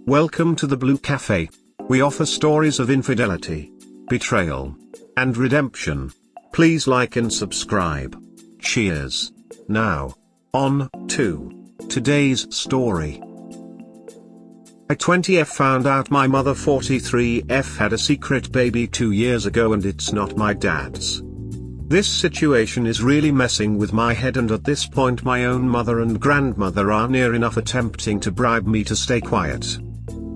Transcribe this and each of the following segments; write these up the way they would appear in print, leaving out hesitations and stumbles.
Welcome to the Blue Cafe. We offer stories of infidelity, betrayal, and redemption. Please like and subscribe. Cheers. Now, on to today's story. I 20F found out my mother 43F had a secret baby 2 years ago and it's not my dad's. This situation is really messing with my head, and at this point my own mother and grandmother are near enough attempting to bribe me to stay quiet.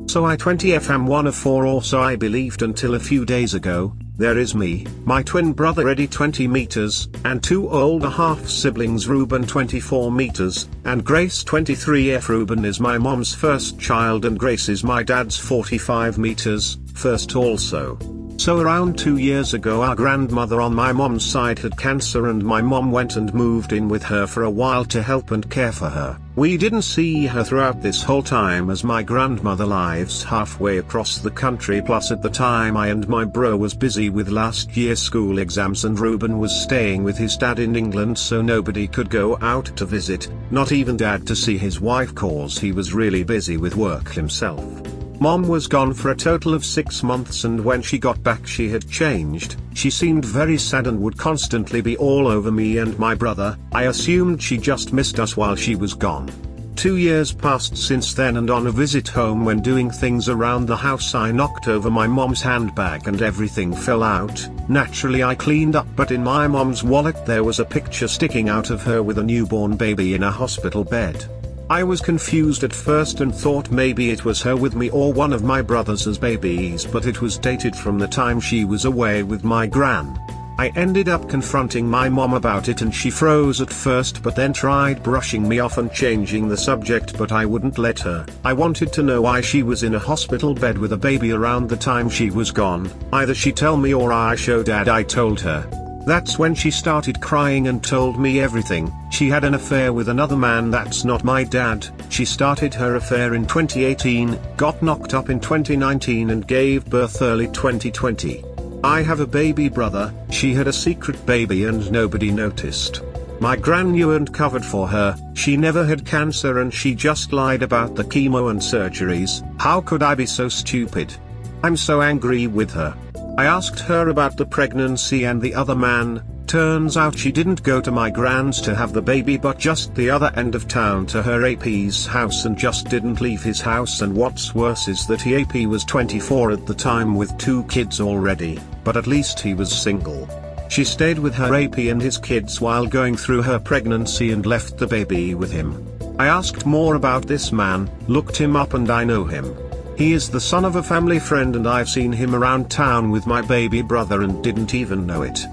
So I 20F am one of four, or so I believed until a few days ago. There is me, my twin brother Eddie 20 meters, and two older half-siblings Ruben 24 meters, and Grace 23F. Ruben is my mom's first child and Grace is my dad's 45 meters, first also. So around 2 years ago our grandmother on my mom's side had cancer and my mom went and moved in with her for a while to help and care for her. We didn't see her throughout this whole time as my grandmother lives halfway across the country, plus at the time I and my bro was busy with last year's school exams and Ruben was staying with his dad in England, so nobody could go out to visit, not even dad to see his wife cause he was really busy with work himself. Mom was gone for a total of 6 months, and when she got back she had changed. She seemed very sad and would constantly be all over me and my brother. I assumed she just missed us while she was gone. 2 years passed since then, and on a visit home when doing things around the house I knocked over my mom's handbag and everything fell out. Naturally I cleaned up, but in my mom's wallet there was a picture sticking out of her with a newborn baby in a hospital bed. I was confused at first and thought maybe it was her with me or one of my brothers as babies, but it was dated from the time she was away with my gran. I ended up confronting my mom about it and she froze at first but then tried brushing me off and changing the subject, but I wouldn't let her. I wanted to know why she was in a hospital bed with a baby around the time she was gone. Either she tell me or I show dad I told her. That's when she started crying and told me everything. She had an affair with another man that's not my dad. She started her affair in 2018, got knocked up in 2019 and gave birth early 2020. I have a baby brother. She had a secret baby and nobody noticed. My gran knew and covered for her. She never had cancer and she just lied about the chemo and surgeries. How could I be so stupid? I'm so angry with her. I asked her about the pregnancy and the other man. Turns out she didn't go to my gran's to have the baby but just the other end of town to her AP's house and just didn't leave his house, and what's worse is that AP was 24 at the time with 2 kids already, but at least he was single. She stayed with her AP and his kids while going through her pregnancy and left the baby with him. I asked more about this man, looked him up, and I know him. He is the son of a family friend and I've seen him around town with my baby brother and didn't even know it.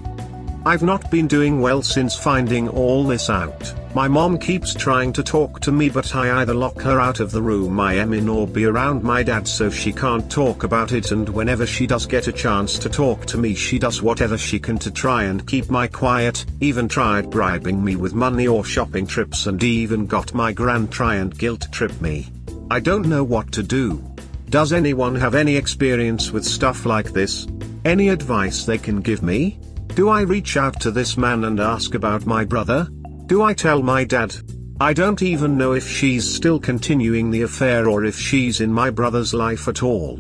I've not been doing well since finding all this out. My mom keeps trying to talk to me but I either lock her out of the room I am in or be around my dad so she can't talk about it, and whenever she does get a chance to talk to me she does whatever she can to try and keep my quiet, even tried bribing me with money or shopping trips and even got my gran try and guilt trip me. I don't know what to do. Does anyone have any experience with stuff like this? Any advice they can give me? Do I reach out to this man and ask about my brother? Do I tell my dad? I don't even know if she's still continuing the affair or if she's in my brother's life at all.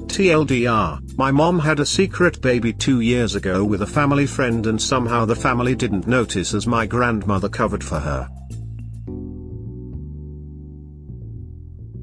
TLDR, my mom had a secret baby 2 years ago with a family friend and somehow the family didn't notice as my grandmother covered for her.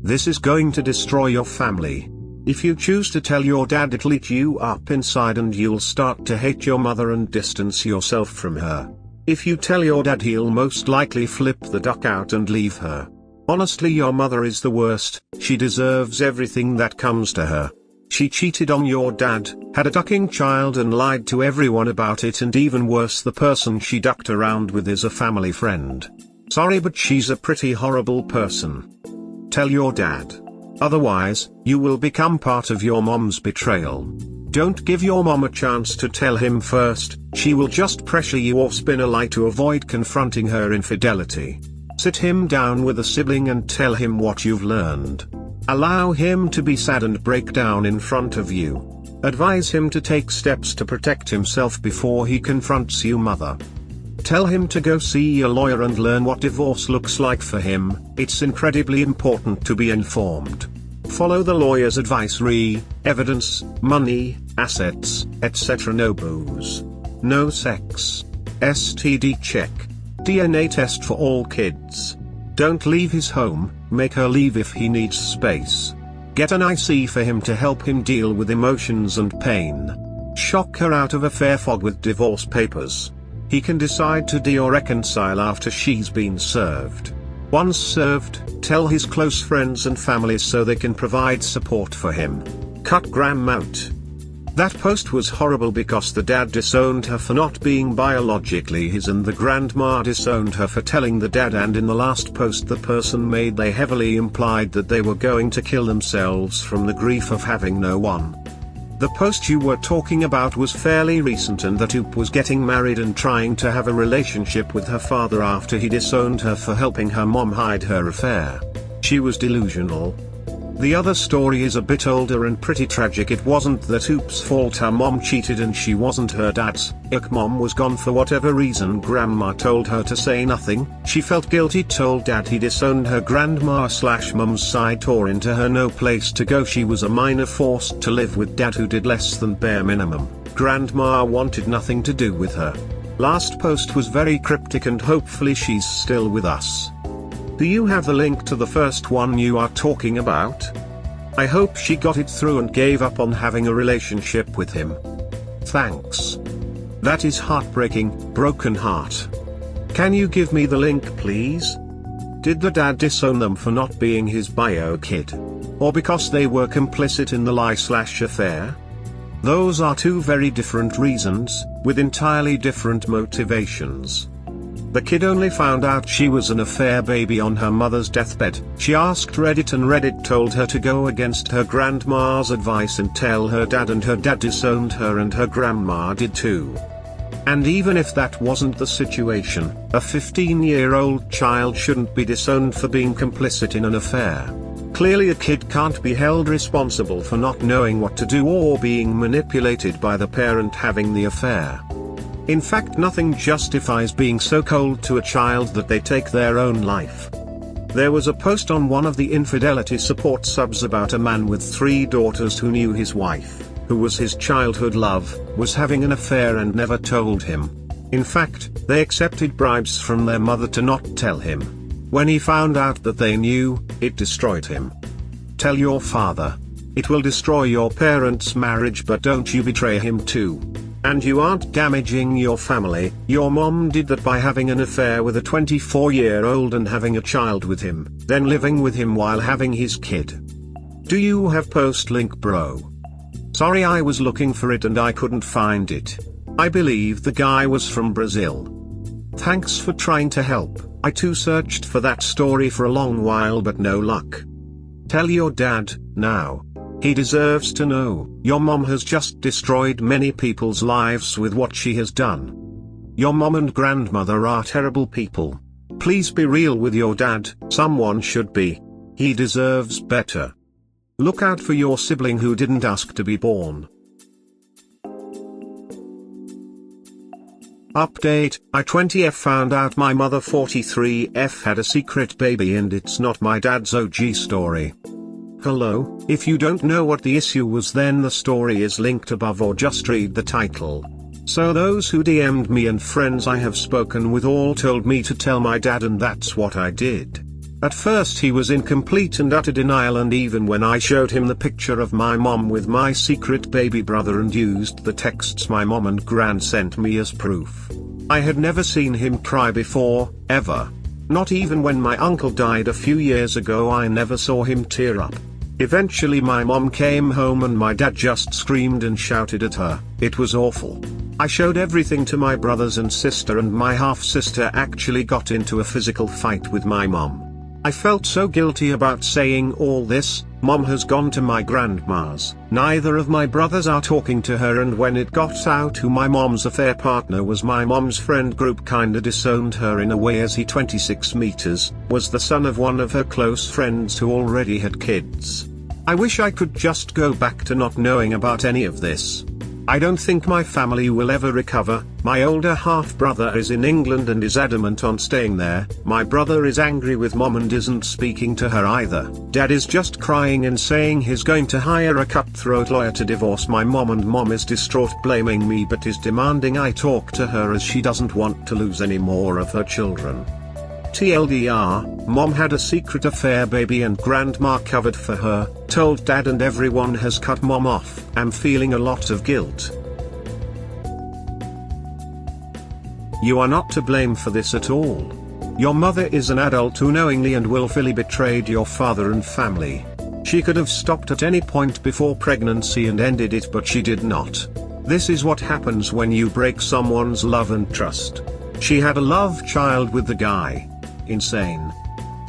This is going to destroy your family. If you choose to tell your dad, it'll eat you up inside and you'll start to hate your mother and distance yourself from her. If you tell your dad, he'll most likely flip the duck out and leave her. Honestly, your mother is the worst. She deserves everything that comes to her. She cheated on your dad, had a ducking child and lied to everyone about it, and even worse, the person she ducked around with is a family friend. Sorry, but she's a pretty horrible person. Tell your dad. Otherwise, you will become part of your mom's betrayal. Don't give your mom a chance to tell him first. She will just pressure you or spin a lie to avoid confronting her infidelity. Sit him down with a sibling and tell him what you've learned. Allow him to be sad and break down in front of you. Advise him to take steps to protect himself before he confronts you, mother. Tell him to go see a lawyer and learn what divorce looks like for him. It's incredibly important to be informed. Follow the lawyer's advice evidence, money, assets, etc. No booze. No sex. STD check. DNA test for all kids. Don't leave his home, make her leave if he needs space. Get an IC for him to help him deal with emotions and pain. Shock her out of affair fog with divorce papers. He can decide to or reconcile after she's been served. Once served, tell his close friends and family so they can provide support for him. Cut Graham out. That post was horrible because the dad disowned her for not being biologically his and the grandma disowned her for telling the dad, and in the last post the person made they heavily implied that they were going to kill themselves from the grief of having no one. The post you were talking about was fairly recent, and that Oop was getting married and trying to have a relationship with her father after he disowned her for helping her mom hide her affair. She was delusional. The other story is a bit older and pretty tragic. It wasn't that Oop's fault her mom cheated and she wasn't her dad's. Mom was gone for whatever reason. Grandma told her to say nothing. She felt guilty, told dad he disowned her. Grandma/mom's side tore into her. No place to go. She was a minor forced to live with dad who did less than bare minimum. Grandma wanted nothing to do with her. Last post was very cryptic and hopefully she's still with us. Do you have the link to the first one you are talking about? I hope she got it through and gave up on having a relationship with him. Thanks. That is heartbreaking. Broken heart. Can you give me the link please? Did the dad disown them for not being his bio kid? Or because they were complicit in the lie/affair? Those are two very different reasons, with entirely different motivations. The kid only found out she was an affair baby on her mother's deathbed. She asked Reddit and Reddit told her to go against her grandma's advice and tell her dad, and her dad disowned her and her grandma did too. And even if that wasn't the situation, a 15-year-old child shouldn't be disowned for being complicit in an affair. Clearly a kid can't be held responsible for not knowing what to do or being manipulated by the parent having the affair. In fact, nothing justifies being so cold to a child that they take their own life. There was a post on one of the infidelity support subs about a man with 3 daughters who knew his wife, who was his childhood love, was having an affair and never told him. In fact, they accepted bribes from their mother to not tell him. When he found out that they knew, it destroyed him. Tell your father. It will destroy your parents' marriage, but don't you betray him too. And you aren't damaging your family. Your mom did that by having an affair with a 24-year-old and having a child with him, then living with him while having his kid. Do you have post link, bro? Sorry, I was looking for it and I couldn't find it. I believe the guy was from Brazil. Thanks for trying to help. I too searched for that story for a long while but no luck. Tell your dad, now. He deserves to know. Your mom has just destroyed many people's lives with what she has done. Your mom and grandmother are terrible people. Please be real with your dad. Someone should be. He deserves better. Look out for your sibling who didn't ask to be born. Update: I 20F found out my mother 43F had a secret baby and it's not my dad's OG story. Hello, if you don't know what the issue was, then the story is linked above or just read the title. So those who DM'd me and friends I have spoken with all told me to tell my dad, and that's what I did. At first he was in complete and utter denial, and even when I showed him the picture of my mom with my secret baby brother and used the texts my mom and gran sent me as proof, I had never seen him cry before, ever. Not even when my uncle died a few years ago I never saw him tear up. Eventually my mom came home and my dad just screamed and shouted at her. It was awful. I showed everything to my brothers and sister, and my half-sister actually got into a physical fight with my mom. I felt so guilty about saying all this. Mom has gone to my grandma's. Neither of my brothers are talking to her, and when it got out who my mom's affair partner was, my mom's friend group kinda disowned her in a way, as he 26 meters, was the son of one of her close friends who already had kids. I wish I could just go back to not knowing about any of this. I don't think my family will ever recover. My older half-brother is in England and is adamant on staying there. My brother is angry with mom and isn't speaking to her either. Dad is just crying and saying he's going to hire a cutthroat lawyer to divorce my mom, and mom is distraught blaming me but is demanding I talk to her as she doesn't want to lose any more of her children. TLDR, mom had a secret affair baby and grandma covered for her, told dad and everyone has cut mom off. I'm feeling a lot of guilt. You are not to blame for this at all. Your mother is an adult who knowingly and willfully betrayed your father and family. She could have stopped at any point before pregnancy and ended it, but she did not. This is what happens when you break someone's love and trust. She had a love child with the guy. Insane.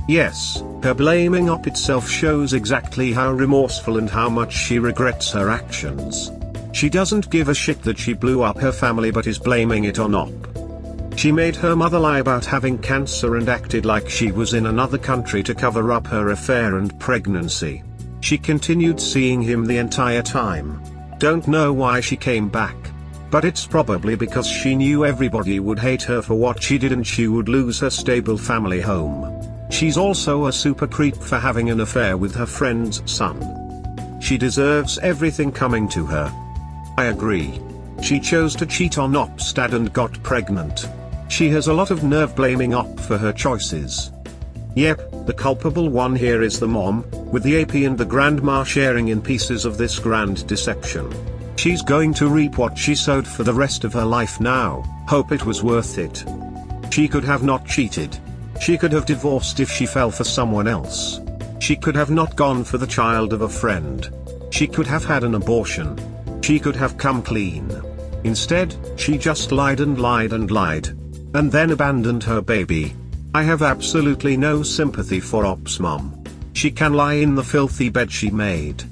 Yes, her blaming up itself shows exactly how remorseful and how much she regrets her actions. She doesn't give a shit that she blew up her family but is blaming it on Op. She made her mother lie about having cancer and acted like she was in another country to cover up her affair and pregnancy. She continued seeing him the entire time. Don't know why she came back. But it's probably because she knew everybody would hate her for what she did and she would lose her stable family home. She's also a super creep for having an affair with her friend's son. She deserves everything coming to her. I agree. She chose to cheat on Op's dad and got pregnant. She has a lot of nerve blaming Op for her choices. Yep, the culpable one here is the mom, with the AP and the grandma sharing in pieces of this grand deception. She's going to reap what she sowed for the rest of her life now. Hope it was worth it. She could have not cheated. She could have divorced if she fell for someone else. She could have not gone for the child of a friend. She could have had an abortion. She could have come clean. Instead, she just lied and lied and lied. And then abandoned her baby. I have absolutely no sympathy for Op's mom. She can lie in the filthy bed she made.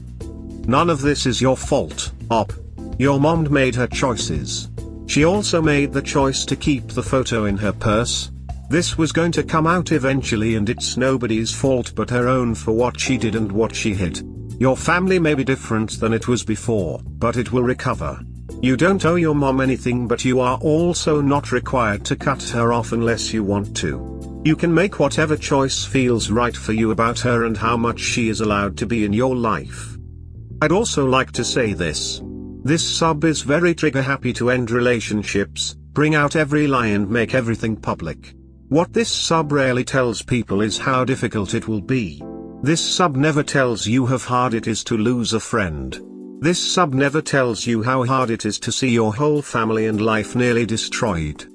None of this is your fault, Op. Your mom made her choices. She also made the choice to keep the photo in her purse. This was going to come out eventually and it's nobody's fault but her own for what she did and what she hid. Your family may be different than it was before, but it will recover. You don't owe your mom anything, but you are also not required to cut her off unless you want to. You can make whatever choice feels right for you about her and how much she is allowed to be in your life. I'd also like to say this. This sub is very trigger happy to end relationships, bring out every lie and make everything public. What this sub rarely tells people is how difficult it will be. This sub never tells you how hard it is to lose a friend. This sub never tells you how hard it is to see your whole family and life nearly destroyed.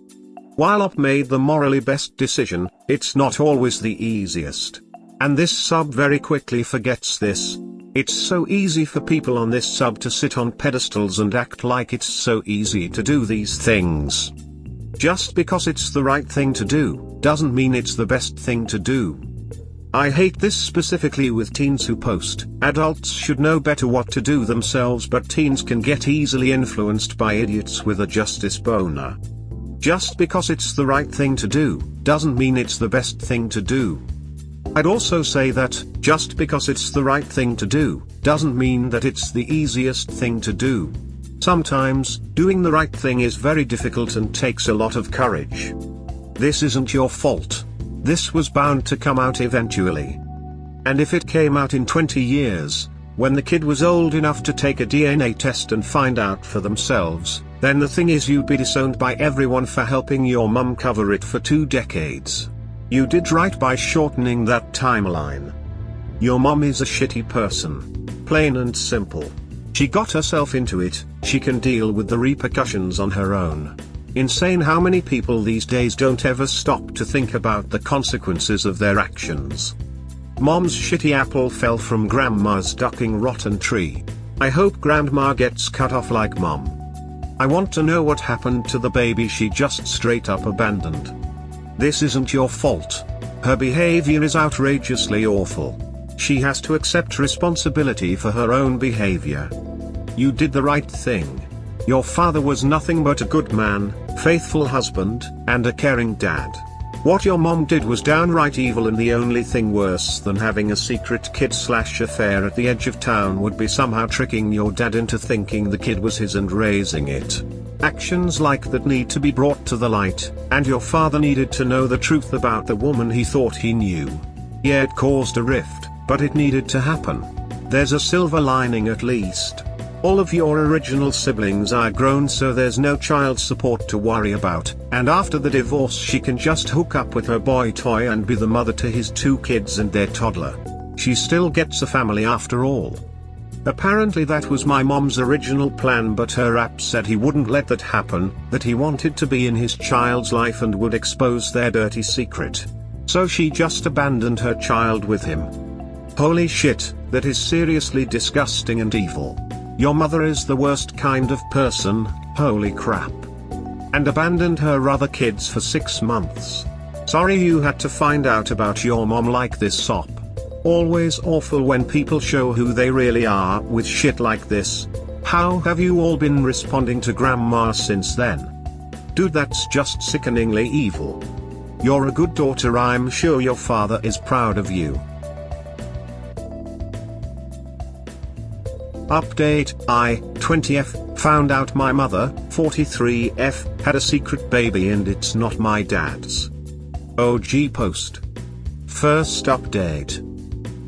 While Op made the morally best decision, it's not always the easiest. And this sub very quickly forgets this. It's so easy for people on this sub to sit on pedestals and act like it's so easy to do these things. Just because it's the right thing to do, doesn't mean it's the best thing to do. I hate this specifically with teens who post. Adults should know better what to do themselves, but teens can get easily influenced by idiots with a justice boner. Just because it's the right thing to do, doesn't mean it's the best thing to do. I'd also say that, just because it's the right thing to do, doesn't mean that it's the easiest thing to do. Sometimes, doing the right thing is very difficult and takes a lot of courage. This isn't your fault. This was bound to come out eventually. And if it came out in 20 years, when the kid was old enough to take a DNA test and find out for themselves, then the thing is you'd be disowned by everyone for helping your mum cover it for 2 decades. You did right by shortening that timeline. Your mom is a shitty person. Plain and simple. She got herself into it, she can deal with the repercussions on her own. Insane how many people these days don't ever stop to think about the consequences of their actions. Mom's shitty apple fell from grandma's ducking rotten tree. I hope grandma gets cut off like mom. I want to know what happened to the baby she just straight up abandoned. This isn't your fault. Her behavior is outrageously awful. She has to accept responsibility for her own behavior. You did the right thing. Your father was nothing but a good man, faithful husband, and a caring dad. What your mom did was downright evil, and the only thing worse than having a secret kid/affair at the edge of town would be somehow tricking your dad into thinking the kid was his and raising it. Actions like that need to be brought to the light, and your father needed to know the truth about the woman he thought he knew. Yeah, it caused a rift, but it needed to happen. There's a silver lining at least. All of your original siblings are grown, so there's no child support to worry about, and after the divorce she can just hook up with her boy toy and be the mother to his 2 kids and their toddler. She still gets a family after all. Apparently that was my mom's original plan, but her app said he wouldn't let that happen, that he wanted to be in his child's life and would expose their dirty secret. So she just abandoned her child with him. Holy shit, that is seriously disgusting and evil. Your mother is the worst kind of person, holy crap. And abandoned her other kids for 6 months. Sorry you had to find out about your mom like this, Sop. Always awful when people show who they really are with shit like this. How have you all been responding to grandma since then? Dude, that's just sickeningly evil. You're a good daughter, I'm sure your father is proud of you. Update, I, 20F, found out my mother, 43F, had a secret baby and it's not my dad's. OG post. First update.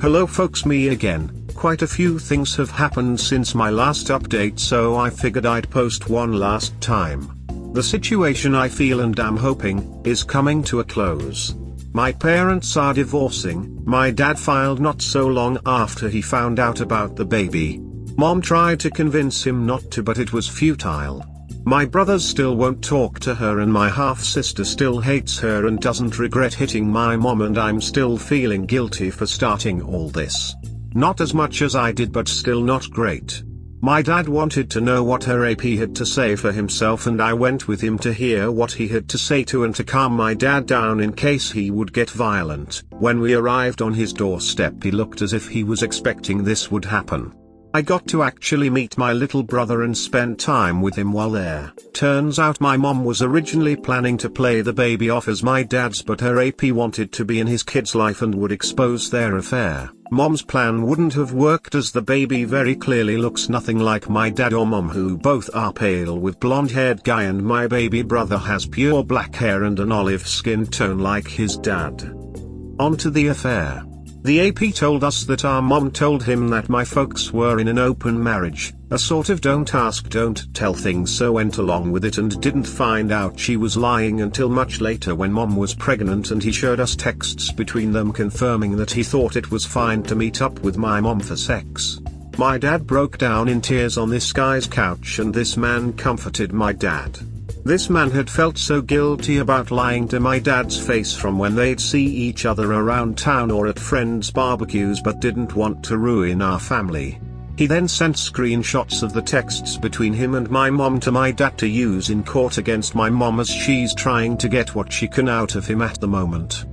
Hello folks, me again. Quite a few things have happened since my last update, so I figured I'd post one last time. The situation I feel and am hoping is coming to a close. My parents are divorcing. My dad filed not so long after he found out about the baby. Mom tried to convince him not to, but it was futile. My brothers still won't talk to her, and my half-sister still hates her and doesn't regret hitting my mom, and I'm still feeling guilty for starting all this. Not as much as I did, but still not great. My dad wanted to know what her AP had to say for himself, and I went with him to hear what he had to say too, and to calm my dad down in case he would get violent. When we arrived on his doorstep, he looked as if he was expecting this would happen. I got to actually meet my little brother and spend time with him while there. Turns out my mom was originally planning to play the baby off as my dad's, but her AP wanted to be in his kid's life and would expose their affair. Mom's plan wouldn't have worked, as the baby very clearly looks nothing like my dad or mom, who both are pale with blonde-haired guy, and my baby brother has pure black hair and an olive skin tone like his dad. On to the affair. The AP told us that our mom told him that my folks were in an open marriage, a sort of don't ask don't tell thing, so went along with it and didn't find out she was lying until much later when mom was pregnant, and he showed us texts between them confirming that he thought it was fine to meet up with my mom for sex. My dad broke down in tears on this guy's couch, and this man comforted my dad. This man had felt so guilty about lying to my dad's face from when they'd see each other around town or at friends' barbecues, but didn't want to ruin our family. He then sent screenshots of the texts between him and my mom to my dad to use in court against my mom, as she's trying to get what she can out of him at the moment.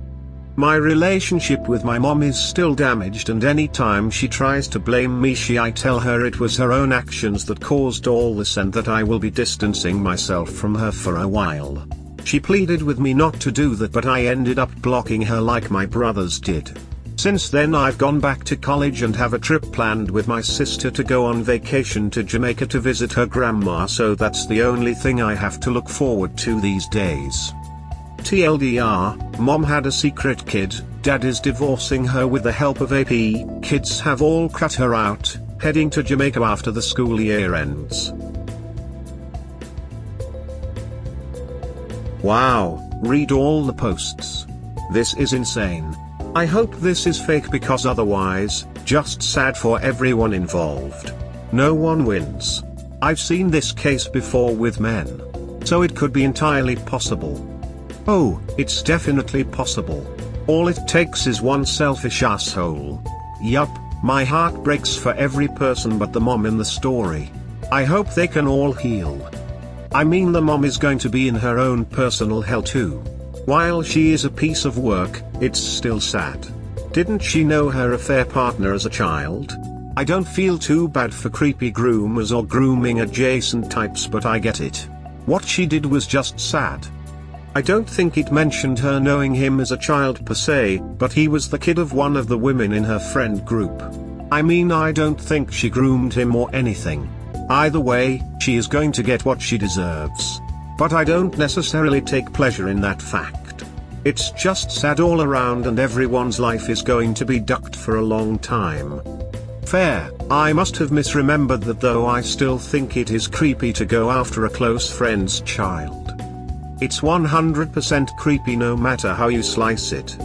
My relationship with my mom is still damaged, and anytime she tries to blame me, I tell her it was her own actions that caused all this and that I will be distancing myself from her for a while. She pleaded with me not to do that, but I ended up blocking her like my brothers did. Since then I've gone back to college and have a trip planned with my sister to go on vacation to Jamaica to visit her grandma, so that's the only thing I have to look forward to these days. TLDR, mom had a secret kid, dad is divorcing her with the help of AP, kids have all cut her out, heading to Jamaica after the school year ends. Wow, read all the posts. This is insane. I hope this is fake, because otherwise, just sad for everyone involved. No one wins. I've seen this case before with men. So it could be entirely possible. Oh, it's definitely possible. All it takes is one selfish asshole. Yup, my heart breaks for every person but the mom in the story. I hope they can all heal. I mean, the mom is going to be in her own personal hell too. While she is a piece of work, it's still sad. Didn't she know her affair partner as a child? I don't feel too bad for creepy groomers or grooming adjacent types, but I get it. What she did was just sad. I don't think it mentioned her knowing him as a child per se, but he was the kid of one of the women in her friend group. I mean, I don't think she groomed him or anything. Either way, she is going to get what she deserves. But I don't necessarily take pleasure in that fact. It's just sad all around, and everyone's life is going to be ducked for a long time. Fair. I must have misremembered that, though I still think it is creepy to go after a close friend's child. It's 100% creepy no matter how you slice it.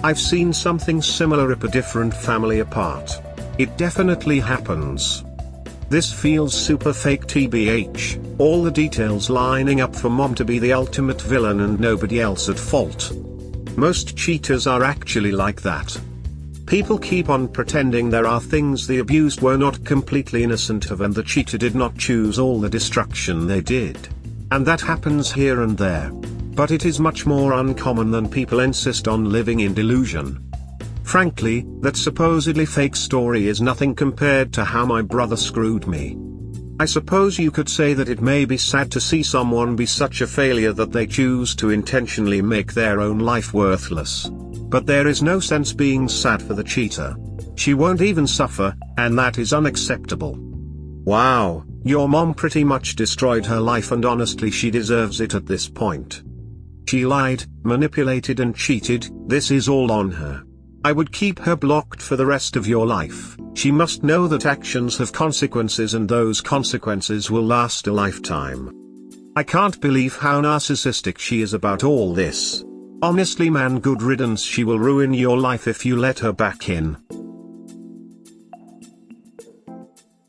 I've seen something similar rip a different family apart. It definitely happens. This feels super fake TBH, all the details lining up for mom to be the ultimate villain and nobody else at fault. Most cheaters are actually like that. People keep on pretending there are things the abused were not completely innocent of, and the cheater did not choose all the destruction they did. And that happens here and there. But it is much more uncommon than people insist on living in delusion. Frankly, that supposedly fake story is nothing compared to how my brother screwed me. I suppose you could say that it may be sad to see someone be such a failure that they choose to intentionally make their own life worthless. But there is no sense being sad for the cheater. She won't even suffer, and that is unacceptable. Wow, your mom pretty much destroyed her life, and honestly she deserves it at this point. She lied, manipulated and cheated. This is all on her. I would keep her blocked for the rest of your life. She must know that actions have consequences, and those consequences will last a lifetime. I can't believe how narcissistic she is about all this. Honestly man, good riddance. She will ruin your life if you let her back in.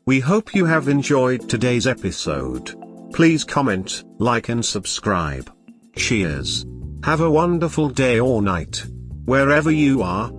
We hope you have enjoyed today's episode. Please comment, like and subscribe. Cheers. Have a wonderful day or night, wherever you are.